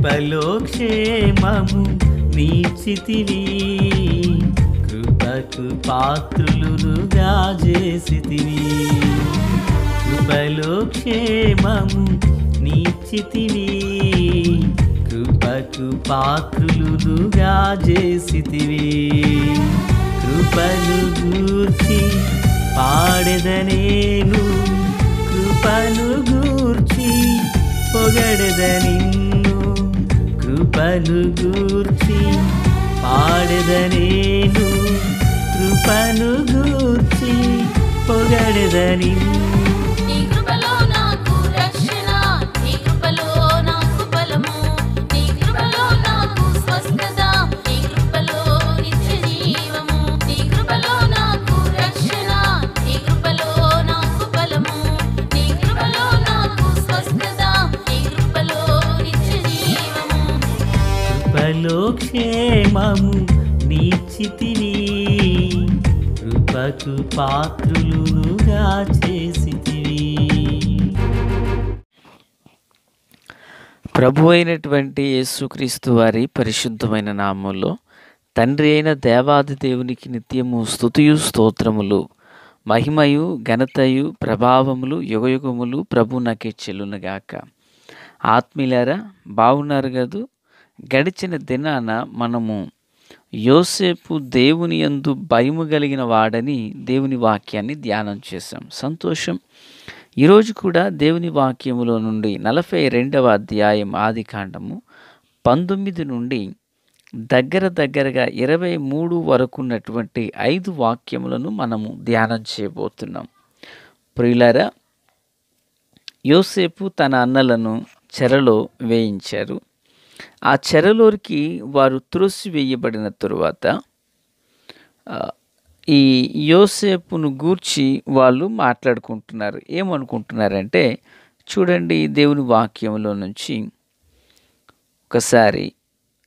కృపలో క్షేమము నీచితివి, కృపకు పాత్రులుగా చేసితివి. కృపలో క్షేమము నీచితివి, కృపకు పాత్రులుగా చేసితివి. కృపను గూర్చి పాడెదనేను, కృపను గూర్చి పొగడెద నిన్ను. కృపను గూర్చి పాడెదనేను, కృపను గూర్చి పొగడెద నిన్ను. కృపలో క్షేమము నీచితివి, కృపకు పాత్రులుగా చేసితివి. ప్రభు అయినటువంటి యేసుక్రీస్తు వారి పరిశుద్ధమైన నామములో తండ్రి అయిన దేవాది దేవునికి నిత్యము స్తుతియు స్తోత్రములు, మహిమయు ఘనతయు ప్రభావములు యుగయుగములు ప్రభు నాకే చెల్లునుగాక. ఆత్మీయులారా, బాగున్నారు కదూ? గడిచిన దినాన మనము యోసేపు దేవుని యందు భయము కలిగిన వాడని దేవుని వాక్యాన్ని ధ్యానం చేశాం. సంతోషం. ఈరోజు కూడా దేవుని వాక్యములో నుండి 42వ అధ్యాయం ఆదికాండము 19 నుండి దగ్గరగా 23 వరకు ఉన్నటువంటి 5 వాక్యములను మనము ధ్యానం చేయబోతున్నాం. ప్రియులారా, యోసేపు తన అన్నలను చెరలో వేయించారు. ఆ చెరలోకి వారు త్రోసివేయబడిన తరువాత ఈ యోసేపును గూర్చి వాళ్ళు మాట్లాడుకుంటున్నారు. ఏమనుకుంటున్నారంటే చూడండి, దేవుని వాక్యంలో నుంచి ఒకసారి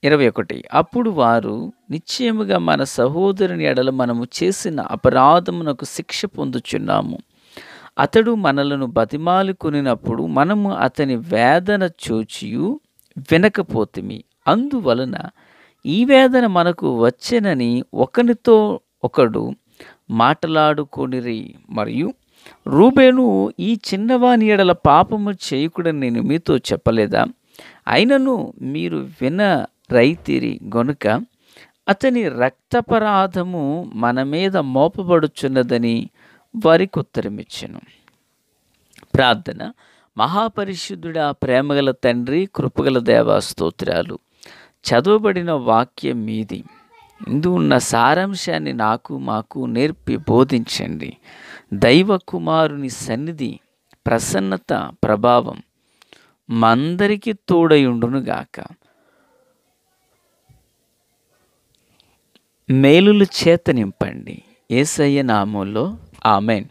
21. అప్పుడు వారు, నిశ్చయముగా మన సహోదరుని ఎడల మనము చేసిన అపరాధమునకు శిక్ష పొందుచున్నాము. అతడు మనలను బతిమాలుకొనినప్పుడు మనము అతని వేదన చూచియు వినకపోతిమి. అందువలన ఈ వేదన మనకు వచ్చెనని ఒకనితో ఒకడు మాటలాడుకొనిరి. మరియు రూబేను, ఈ చిన్నవాని ఎడల పాపము చేయకూడని నేను మీతో చెప్పలేదా? అయినను మీరు వినరైతిరి గనుక అతని రక్తాపరాధము మన మీద మోపబడుచున్నదని వారికి ఉత్తరమిచ్చెను. ప్రార్థన. మహాపరిశుద్ధుడా, ప్రేమగల తండ్రి, కృపగల దేవా, స్తోత్రాలు. చదవబడిన వాక్యం మీది. ఇందు ఉన్న సారాంశాన్ని మాకు నేర్పి బోధించండి. దైవ కుమారుని సన్నిధి, ప్రసన్నత, ప్రభావం మందరికి తోడయుండునుగాక. మేలులు చేత నింపండి. యేసయ్య నామములో ఆమేన్.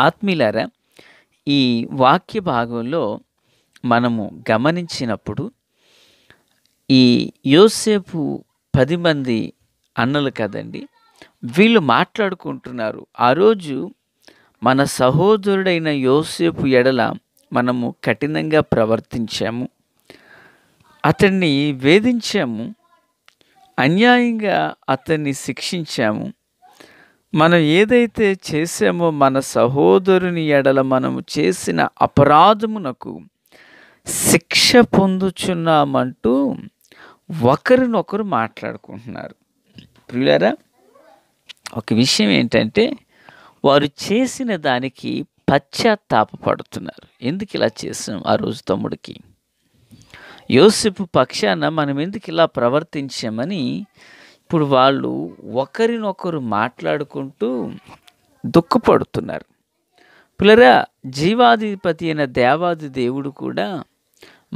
ఆత్మీయులారా, ఈ వాక్య భాగంలో మనము గమనించినప్పుడు ఈ యోసేపు 10 మంది అన్నలు కదండి, వీళ్ళు మాట్లాడుకుంటున్నారు. ఆ రోజు మన సహోదరుడైన యోసేపు ఎడల మనము కఠినంగా ప్రవర్తించాము, అతన్ని వేధించాము, అన్యాయంగా అతన్ని శిక్షించాము. మనం ఏదైతే చేసామో మన సహోదరుని ఎడల మనము చేసిన అపరాధమునకు శిక్ష పొందుచున్నామంటూ ఒకరినొకరు మాట్లాడుకుంటున్నారు. ప్రియులారా, ఒక విషయం ఏంటంటే వారు చేసిన దానికి పశ్చాత్తాపపడుతున్నారు. ఎందుకు ఇలా చేసాం ఆ రోజు తమ్ముడికి, యోసేపు పక్షాన మనం ఎందుకు ఇలా ప్రవర్తించామని ఇప్పుడు వాళ్ళు ఒకరినొకరు మాట్లాడుకుంటూ దుఃఖపడుతున్నారు. పిల్లరా, జీవాధిపతి అయిన దేవాది దేవుడు కూడా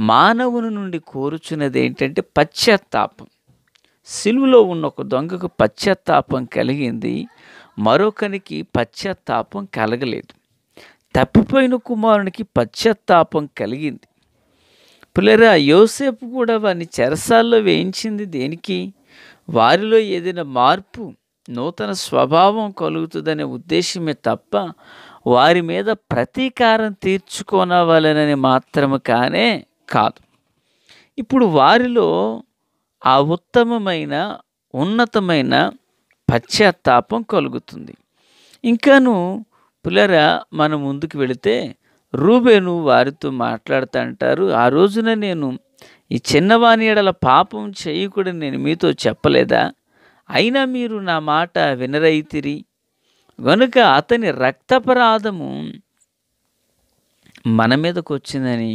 మానవుని నుండి కోరుచున్నది ఏంటంటే పశ్చాత్తాపం. సిలువలో ఉన్న ఒక దొంగకు పశ్చాత్తాపం కలిగింది, మరొకనికి పశ్చాత్తాపం కలగలేదు. తప్పిపోయిన కుమారునికి పశ్చాత్తాపం కలిగింది. పిల్లరా, యోసేపు కూడా వారిని చెరసాల్లో వేయించింది దేనికి? వారిలో ఏదైనా మార్పు, నూతన స్వభావం కలుగుతుందనే ఉద్దేశమే తప్ప వారి మీద ప్రతీకారం తీర్చుకోనవాలనని మాత్రము కానే కాదు. ఇప్పుడు వారిలో ఆ ఉత్తమమైన, ఉన్నతమైన పశ్చాత్తాపం కలుగుతుంది. ఇంకాను పిల్లరా మనం ముందుకు వెళితే రూబేను వారితో మాట్లాడుతూ అంటారు, ఆ రోజున నేను ఈ చిన్నవాని ఎడల పాపం చేయకూడని నేను మీతో చెప్పలేదా? అయినా మీరు నా మాట వినరైతిరి గనుక అతని రక్తాపరాధము మన మీదకు వచ్చిందని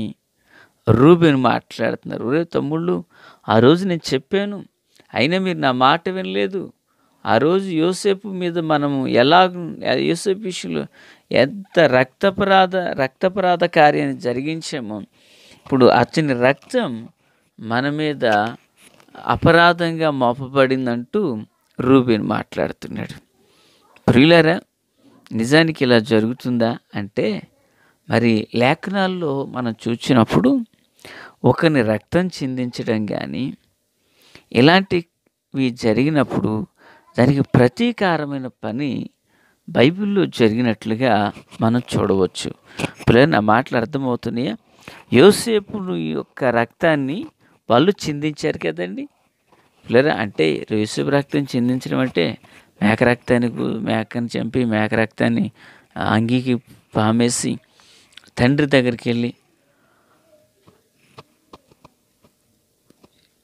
రూబేను మాట్లాడుతున్నారు. ఒరే తమ్ముళ్ళు, ఆ రోజు నేను చెప్పాను, అయినా మీరు నా మాట వినలేదు. ఆ రోజు యోసేపు మీద మనము యోసేపు విషయంలో ఎంత రక్తపరాధ కార్యాన్ని జరిగించామో, ఇప్పుడు అతని రక్తం మన మీద అపరాధంగా మోపబడిందంటూ రూబేను మాట్లాడుతున్నాడు. ప్రియులారా, నిజానికి ఇలా జరుగుతుందా అంటే, మరి లేఖనాల్లో మనం చూసినప్పుడు ఒకరిని రక్తం చిందించడం కానీ ఇలాంటివి జరిగినప్పుడు దానికి ప్రతీకారమైన పని బైబిల్లో జరిగినట్లుగా మనం చూడవచ్చు. పిల్లలు, నా మాటలు అర్థమవుతున్నాయా? యోసేపు యొక్క రక్తాన్ని వాళ్ళు చిందించారు కదండి పిల్లరా. అంటే యోసేపు రక్తం చిందించడం అంటే మేకని చంపి మేక రక్తాన్ని అంగీకి పామేసి తండ్రి దగ్గరికి వెళ్ళి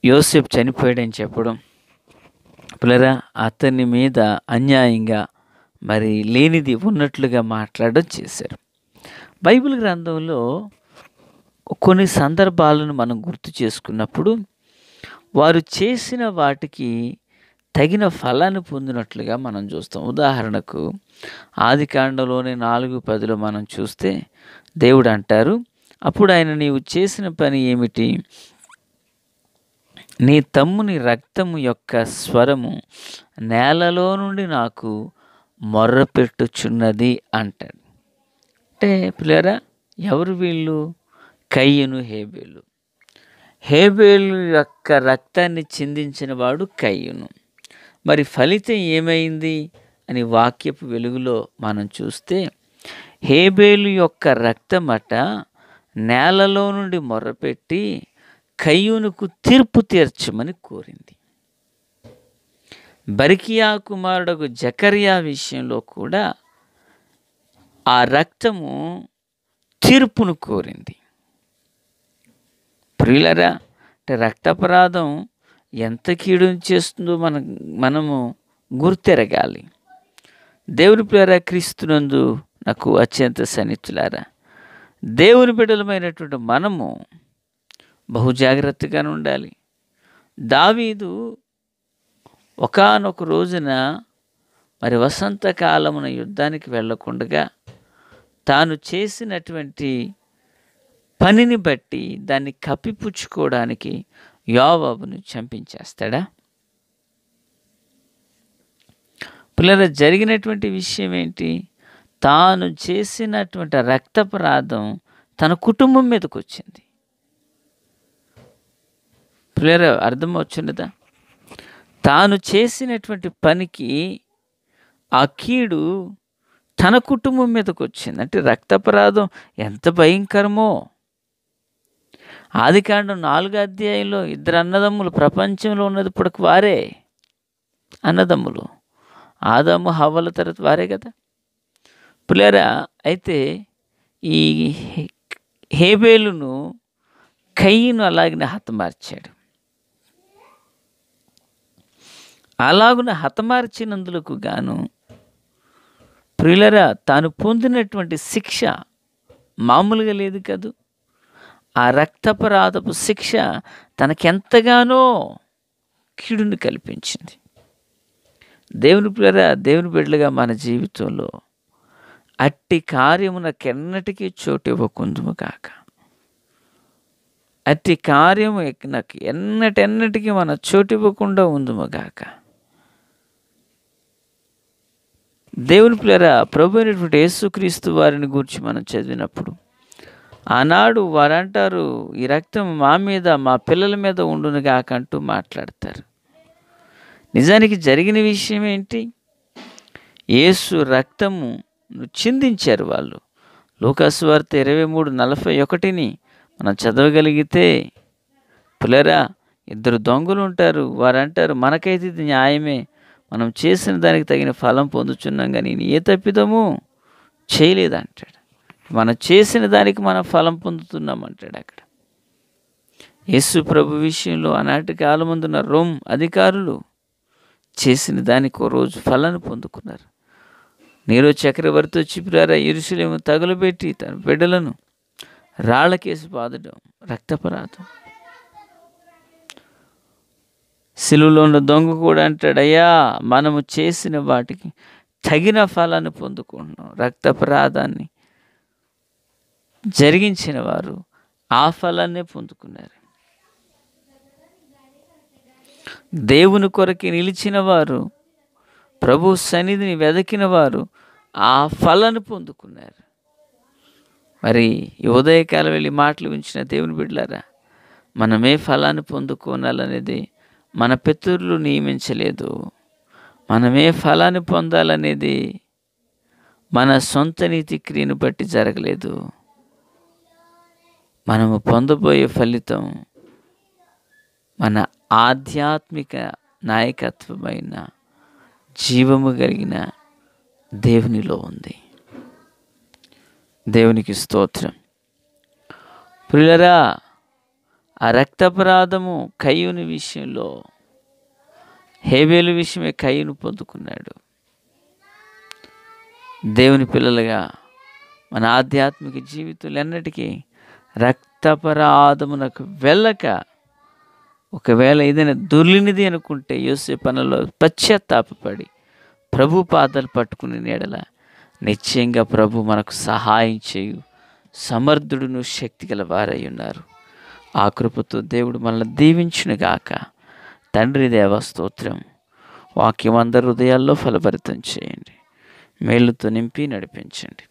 యోసేపు చనిపోయాడని చెప్పడం, పిల్లరా అతని మీద అన్యాయంగా మరి లేనిది ఉన్నట్లుగా మాట్లాడడం చేశారు. బైబిల్ గ్రంథంలో కొన్ని సందర్భాలను మనం గుర్తు చేసుకున్నప్పుడు వారు చేసిన వాటికి తగిన ఫలాన్ని పొందినట్లుగా మనం చూస్తాం. ఉదాహరణకు ఆదికాండంలోని 4:10 మనం చూస్తే దేవుడు అంటారు, అప్పుడు ఆయన, నీవు చేసిన పని ఏమిటి? నీ తమ్ముని రక్తము యొక్క స్వరము నేలలో నుండి నాకు మొర్రపెట్టుచున్నది అంటాడు. అంటే పిల్లరా, ఎవరు వీళ్ళు? కయ్యను, హేబేలు. హేబేలు యొక్క రక్తాన్ని చిందించిన వాడు కయ్యను. మరి ఫలితం ఏమైంది అని వాక్యపు వెలుగులో మనం చూస్తే, హేబేలు యొక్క రక్తమట నేలలో నుండి మొర్రపెట్టి కయ్యూనుకు తీర్పు తీర్చమని కోరింది. బరికియా కుమారుడు జకర్యా విషయంలో కూడా ఆ రక్తము తీర్పును కోరింది. ప్రియులరా, అంటే రక్తాపరాధం ఎంత కీడు చేస్తుందో మనము గుర్తెరగాలి. దేవుని ప్రియులారా, క్రీస్తునందు నాకు అత్యంత సన్నిహితులారా, దేవుని బిడ్డలమైనటువంటి మనము బహు జాగ్రత్తగా ఉండాలి. దావీదు ఒకానొక రోజున మరి వసంతకాలమున యుద్ధానికి వెళ్ళకుండగా తాను చేసినటువంటి పనిని బట్టి దాన్ని కప్పిపుచ్చుకోవడానికి యోవాబును చంపించేస్తాడా? పిల్లల, జరిగినటువంటి విషయం ఏంటి? తాను చేసినటువంటి రక్తాపరాధం తన కుటుంబం మీదకి వచ్చింది. పిల్లల, అర్థమవుతున్నదా? తాను చేసినటువంటి పనికి ఆ కీడు తన కుటుంబం మీదకి వచ్చింది. అంటే రక్తాపరాధం ఎంత భయంకరమో. ఆదికాండం 4వ అధ్యాయంలో 2 అన్నదమ్ములు ప్రపంచంలో ఉన్నది ఇప్పటికి వారే అన్నదమ్ములు, ఆదాము హవ్వల తర్వాత వారే కదా పిల్లరా. అయితే ఈ హేబేలును కయ్యను అలాగనే హతమార్చాడు. అలాగున హతమార్చినందులకు గాను ప్రియులరా, తాను పొందినటువంటి శిక్ష మామూలుగా లేదు కదూ. ఆ రక్తపరాధపు శిక్ష తనకెంతగానో కీడుని కల్పించింది. దేవుని ప్రియులరా, దేవుని బిడ్డలుగా మన జీవితంలో అట్టి కార్యమునకెన్నటికీ చోటు ఇవ్వకుందుము కాక. అట్టి కార్యము నాకు ఎన్నటెన్నటికీ మన చోటు ఇవ్వకుండా ఉందుము గాక. దేవుని ప్రియులారా, ప్రభు అయినటువంటి యేసుక్రీస్తు వారిని గురించి మనం చదివినప్పుడు ఆనాడు వారంటారు, ఈ రక్తం మా మీద మా పిల్లల మీద ఉండును గాక అంటూ మాట్లాడతారు. నిజానికి జరిగిన విషయం ఏంటి? యేసు రక్తము చిందించారు వాళ్ళు. లూకాసు వార్త 23:41 మనం చదవగలిగితే, పిల్లరా, ఇద్దరు దొంగలు ఉంటారు. వారు అంటారు, మనకైతే ఇది న్యాయమే, మనం చేసిన దానికి తగిన ఫలం పొందుచున్నాం, కానీ నేను ఏ తప్పిదము చేయలేదంటాడు. మనం చేసిన దానికి మనం ఫలం పొందుతున్నాం అంటాడు అక్కడ. యేసు ప్రభు విషయంలో ఆనాటి కాలమందున్న రోమ్ అధికారులు చేసిన దానికి ఓ రోజు ఫలాన్ని పొందుకున్నారు. నీరో చక్రవర్తి వచ్చి ప్రియులారా యెరూషలేము తగులబెట్టి తన బిడ్డలను రాళ్ళకేసి బాదడం రక్తపరాధం. సిలువలో ఉన్న దొంగ కూడా అంటాడు, అయ్యా మనము చేసిన వాటికి తగిన ఫలాన్ని పొందుకుంటున్నాం. రక్తపరాధాన్ని జరిగించిన వారు ఆ ఫలాన్నే పొందుకున్నారు. దేవుని కొరకి నిలిచిన వారు, ప్రభు సన్నిధిని వెదకిన వారు ఆ ఫలాన్ని పొందుకున్నారు. మరి ఈ ఉదయకాలం వెళ్ళి మాటలు ఉంచిన దేవుని బిడ్డలారా, మనమే ఫలాన్ని పొందుకోనాలనేది మన పితరులు నియమించలేదు. మనమే ఫలాన్ని పొందాలనేది మన సొంత నీతి క్రియను బట్టి జరగలేదు. మనము పొందబోయే ఫలితం మన ఆధ్యాత్మిక నాయకత్వమైన జీవము కలిగిన దేవునిలో ఉంది. దేవునికి స్తోత్రం. ప్రియులారా, ఆ రక్తపరాధము కయ్యూని విషయంలో, హేబేలు విషయమే కయ్యూను పొందుకున్నాడు. దేవుని పిల్లలుగా మన ఆధ్యాత్మిక జీవితాలు ఎన్నటికీ రక్తపరాధమునకు వెళ్ళక, ఒకవేళ ఏదైనా దొర్లినిది అనుకుంటే యోసేపు పనులో పశ్చాత్తాపడి ప్రభు పాదాలు పట్టుకుని నీడల నిశ్చయంగా ప్రభు మనకు సహాయం చేయు సమర్థుడును శక్తి గల వారై ఉన్నారు. ఆ కృపతో దేవుడు మనల్ని దీవించునుగాక. తండ్రి దేవ స్తోత్రం. వాక్యం అందరి హృదయాల్లో ఫలభరితం చేయండి, మేలుతో నింపి నడిపించండి.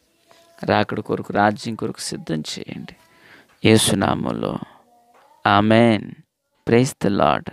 రాకడ కొరకు, రాజ్యం కొరకు సిద్ధం చేయండి. యేసు నామములో ఆమేన్. Praise the lord.